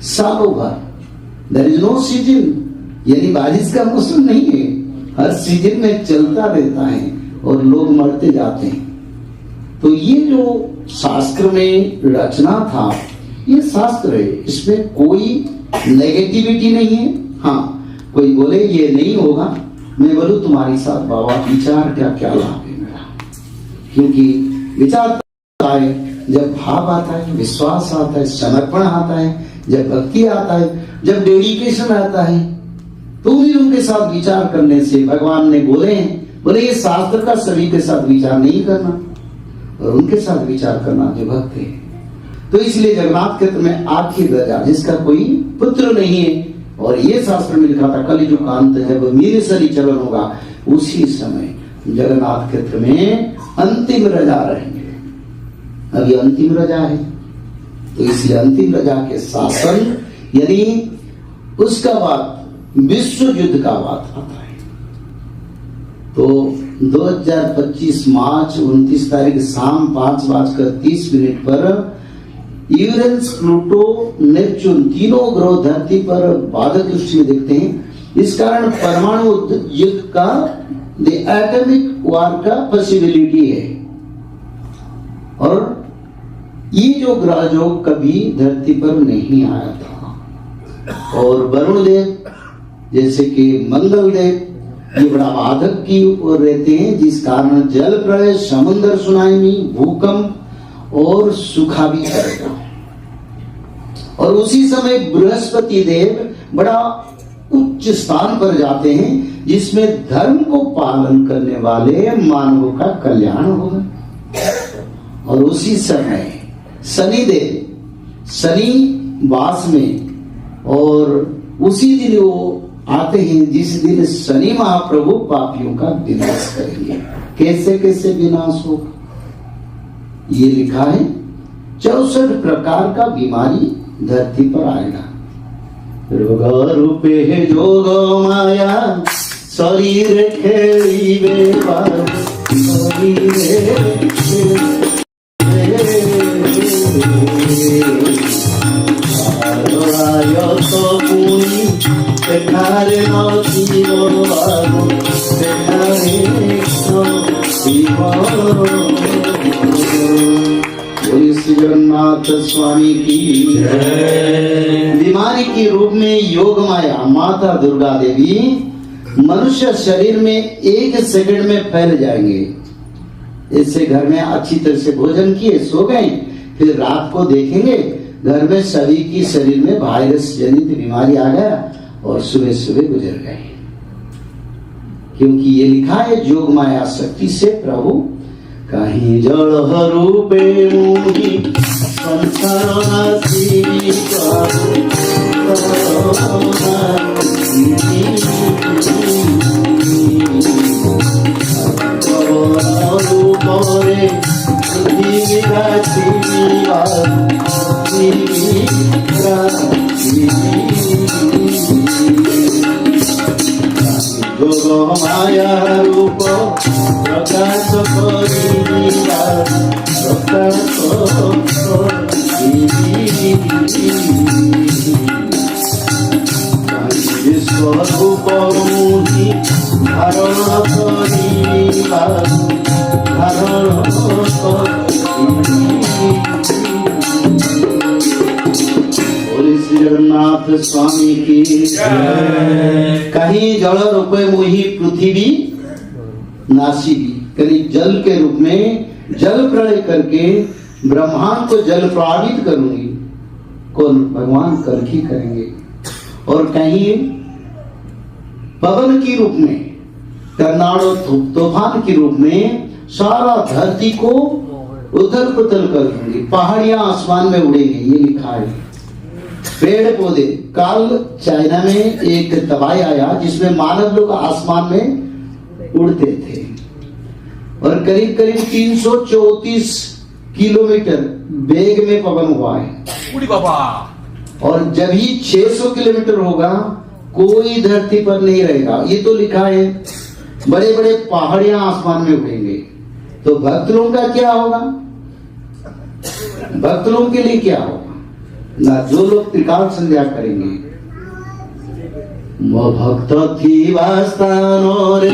सालों भर। There is no season, यानी बारिश का मौसम नहीं है, हर सीजन में चलता रहता है और लोग मरते जाते हैं। तो ये जो शास्त्र में रचना था, ये शास्त्र है, इसमें कोई नेगेटिविटी नहीं है। हाँ, कोई बोले ये नहीं होगा, मैं बोलूं तुम्हारी साथ बाबा विचार क्या लाभ है मेरा, क्योंकि विचार आता है जब भाव आता है, विश्वास आता है, समर्पण आता है, जब भक्ति आता है, जब डेडिकेशन आता है, तो उनके साथ विचार करने से भगवान ने बोले ये शास्त्र का सभी के साथ विचार नहीं करना और उनके साथ विचार करना जो भक्त है। तो इसलिए जगन्नाथ क्षेत्र में आखिर रजा जिसका कोई पुत्र नहीं है, और ये शास्त्र में लिखा था कलियुग का अंत जब मेरे सरी चलन होगा, उसी समय जगन्नाथ क्षेत्र में अंतिम रजा रहेंगे। अभी अंतिम रजा है, तो इसलिए अंतिम रजा के शासन यानी उसका बाद विश्व युद्ध का बात आता है। तो 2025 मार्च 29 तारीख शाम 5:30 पर यूरेनस, प्लूटो, नेपच्यून तीनों ग्रह धरती पर बाधक दृष्टि में दिखते हैं। इस कारण परमाणु युद्ध का द एटॉमिक वार का पॉसिबिलिटी है। और ये जो ग्रह जो कभी धरती पर नहीं आया था, और वरुण देव जैसे कि मंगल देव ये बड़ा बाधक की ओर रहते हैं, जिस कारण जल प्रलय, समुद्र सुनामी, भूकंप और सूखा भी करेगा। और उसी समय बृहस्पति देव बड़ा उच्च स्थान पर जाते हैं, जिसमें धर्म को पालन करने वाले मानवों का कल्याण होगा। और उसी समय शनि देव शनि वास में, और उसी दिन वो आते हैं जिस दिन शनि महाप्रभु पापियों का विनाश करेंगे। कैसे विनाश होगा ये लिखा है। 64 प्रकार का बीमारी धरती पर आएगा। रोग रूपे है जोग माया, शरीर खेलिबे पार, श्री जगन्नाथ स्वामी की जय। बीमारी के रूप में योग माया माता दुर्गा देवी मनुष्य शरीर में 1 सेकंड में फैल जाएंगे। इससे घर में अच्छी तरह से भोजन किए, सो गए, फिर रात को देखेंगे घर में सभी की शरीर में वायरस जनित बीमारी आ गया और सुबह सुबह गुजर गए। क्योंकि ये लिखा है योग माया शक्ति से प्रभु कहीं जड़ रूपे मुहि संसारनासी माया रूप प्रकाश विश्वरूप मुहि धारण श्री जगन्नाथ स्वामी की कहीं जल रूपे मुहि पृथ्वी नासी भी, कहीं जल के रूप में जल प्रलय करके ब्रह्मांड को जल प्लावित करूंगी। कौन? भगवान कल्कि करेंगे। और कहीं पवन की रूप में, टर्नाडो तूफान के रूप में सारा धरती को उथल पुथल कर दूंगी, पहाड़ियां आसमान में उड़ेंगी। ये लिखा है। पेड़ पौधे, कल चाइना में एक तबाही आया जिसमें मानव लोग आसमान में उड़ते थे और करीब करीब 334 किलोमीटर वेग में पवन हुआ है। और जब ही 600 किलोमीटर होगा कोई धरती पर नहीं रहेगा। ये तो लिखा है। बड़े बड़े पहाड़ियां आसमान में उड़ेंगे। तो भक्त लोगों का क्या होगा? भक्त लोगों के लिए क्या होगा? ना जो लोग त्रिकाल संध्या करेंगे, मो भक्त थी वास्तानो रे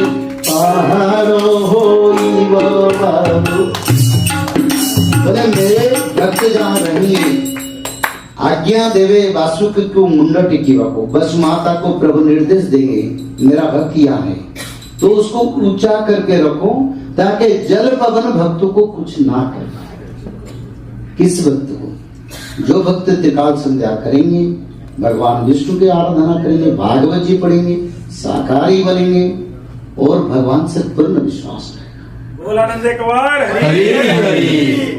पहाड़ो होइब बाबू। बोले मेरे भक्त जहाँ रहेंगे, आज्ञा देवे वासुकी को मुंड टेकिवा को, बस माता को प्रभु निर्देश देंगे मेरा भक्त यहाँ है, तो उसको ऊंचा करके रखो ताकि जल पवन भक्तों को कुछ ना कर पाए। किस भक्त को? जो भक्त त्रिकाल संध्या करेंगे, भगवान विष्णु की आराधना करेंगे, भागवत जी पढ़ेंगे, शाकाहारी बनेंगे और भगवान से पूर्ण विश्वास रहेगा। बोल आनंद एक बार हरि हरि।